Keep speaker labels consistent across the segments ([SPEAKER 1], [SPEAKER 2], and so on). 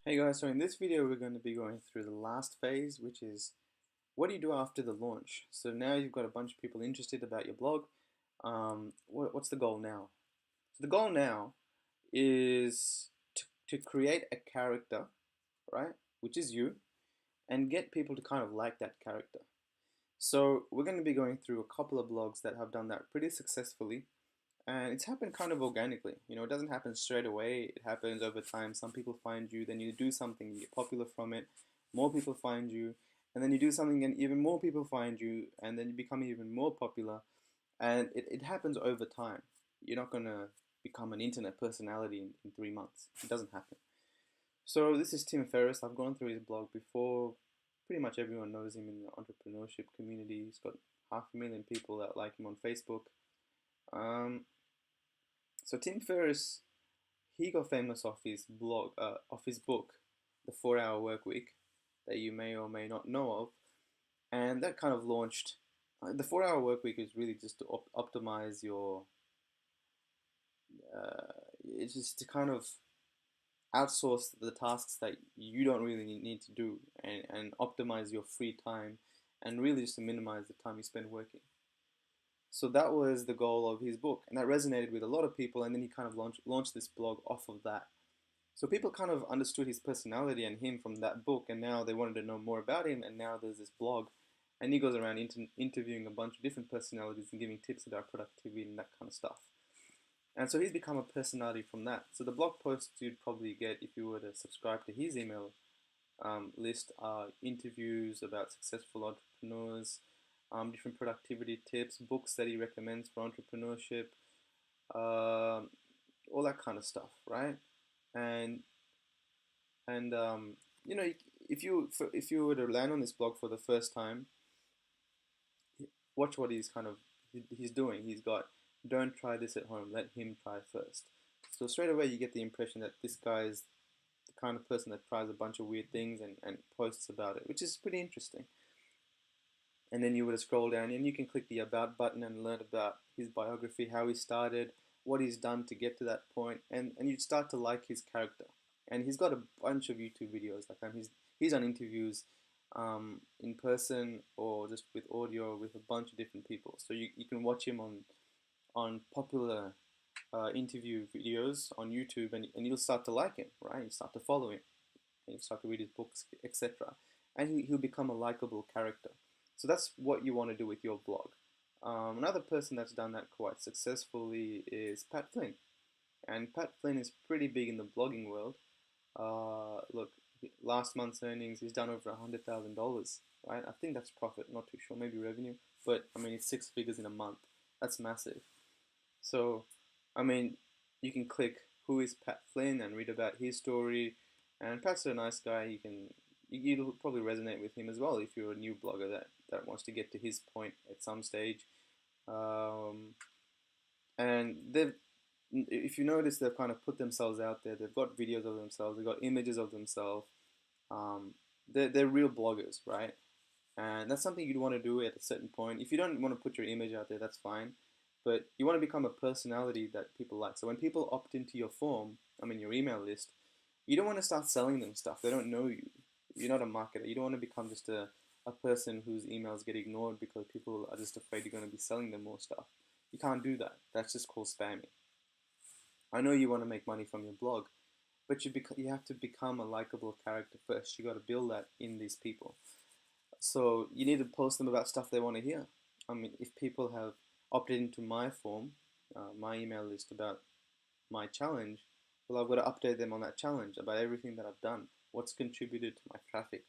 [SPEAKER 1] Hey guys, so in this video we're going to be going through the last phase, which is what do you do after the launch? So now you've got a bunch of people interested about your blog. What's the goal now? So the goal now is to create a character, right, which is you, and get people to kind of like that character. So we're going to be going through a couple of blogs that have done that pretty successfully, and it's happened kind of organically. It doesn't happen straight away. It happens over time. Some people find you, then you do something, you get popular from it, more people find you, and then you do something and even more people find you, and then you become even more popular. And it happens over time. You're not going to become an internet personality in 3 months. It doesn't happen. So this is Tim Ferriss. I've gone through his blog before. Pretty much everyone knows him in the entrepreneurship community. He's got 500,000 people that like him on Facebook. Um, so Tim Ferriss, he got famous off his blog, off his book, The 4 Hour Work Week, that you may or may not know of, and that kind of launched. The 4 Hour Work Week is really just to optimize your. It's just to kind of outsource the tasks that you don't really need to do, and optimize your free time, and really just to minimize the time you spend working. So that was the goal of his book, and that resonated with a lot of people. And then he kind of launched this blog off of that. So people kind of understood his personality and him from that book, and now they wanted to know more about him. And now there's this blog, and he goes around interviewing a bunch of different personalities and giving tips about productivity and that kind of stuff. And so he's become a personality from that. So the blog posts you'd probably get if you were to subscribe to his email list are interviews about successful entrepreneurs, different productivity tips, books that he recommends for entrepreneurship, all that kind of stuff, right? And and if you were to land on this blog for the first time, watch what he's doing. He's got, don't try this at home, let him try first. So straight away you get the impression that this guy is the kind of person that tries a bunch of weird things and posts about it, which is pretty interesting. And then you would scroll down and you can click the about button and learn about his biography, how he started, what he's done to get to that point, and you'd start to like his character. And he's got a bunch of YouTube videos. Like he's done interviews in person or just with audio with a bunch of different people. So you can watch him on popular interview videos on YouTube, and you'll start to like him, right? You start to follow him, and you start to read his books, etc. And he'll become a likable character. So that's what you want to do with your blog. Another person that's done that quite successfully is Pat Flynn. And Pat Flynn is pretty big in the blogging world. Look, last month's earnings, he's done over $100,000, right? I think that's profit, not too sure, maybe revenue. But I mean, it's 6 figures in a month. That's massive. So, I mean, you can click who is Pat Flynn and read about his story. And Pat's a nice guy. You'll probably resonate with him as well if you're a new blogger that wants to get to his point at some stage. And if you notice, they've kind of put themselves out there. They've got videos of themselves. They've got images of themselves. They're real bloggers, right? And that's something you'd want to do at a certain point. If you don't want to put your image out there, that's fine. But you want to become a personality that people like. So when people opt into your your email list, you don't want to start selling them stuff. They don't know you. You're not a marketer. You don't want to become just a person whose emails get ignored because people are just afraid you're going to be selling them more stuff. You can't do that. That's just called spamming. I know you want to make money from your blog, but you have to become a likable character first. You got to build that in these people. So you need to post them about stuff they want to hear. I mean, if people have opted into my form, my email list about my challenge, well, I've got to update them on that challenge about everything that I've done, what's contributed to my traffic,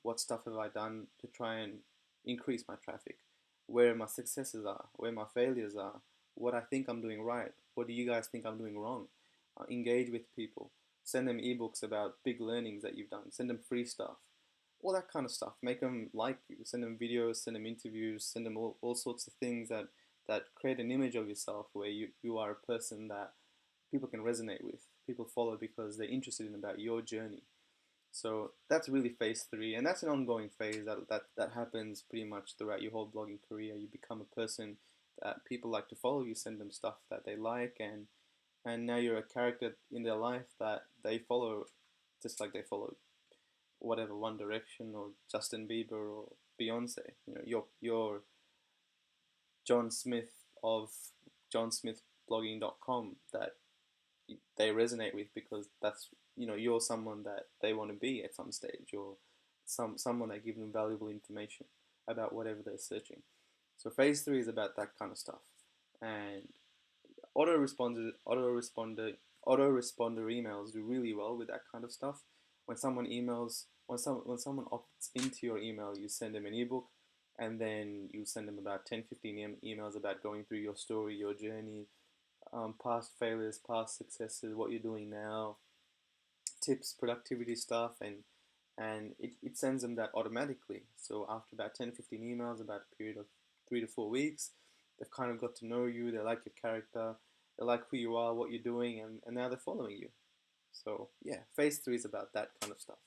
[SPEAKER 1] what stuff have I done to try and increase my traffic, where my successes are, where my failures are, what I think I'm doing right, what do you guys think I'm doing wrong. Engage with people, send them ebooks about big learnings that you've done, send them free stuff, all that kind of stuff. Make them like you, send them videos, send them interviews, send them all sorts of things that create an image of yourself where you are a person that people can resonate with, people follow because they're interested in about your journey. So that's really phase 3, and that's an ongoing phase that happens pretty much throughout your whole blogging career. You become a person that people like to follow. You send them stuff that they like, and now you're a character in their life that they follow just like they follow whatever One Direction or Justin Bieber or Beyonce. You know, you're John Smith of johnsmithblogging.com that they resonate with, because that's, you know, you're someone that they want to be at some stage, or someone that give them valuable information about whatever they're searching. So phase three is about that kind of stuff, and autoresponder emails do really well with that kind of stuff. When someone emails, when someone opts into your email, you send them an ebook, and then you send them about 10-15 emails about going through your story, your journey, past failures, past successes, what you're doing now, tips, productivity stuff, and it sends them that automatically. So after about 10-15 emails, about a period of 3 to 4 weeks, they've kind of got to know you, they like your character, they like who you are, what you're doing, and now they're following you. So yeah, phase three is about that kind of stuff.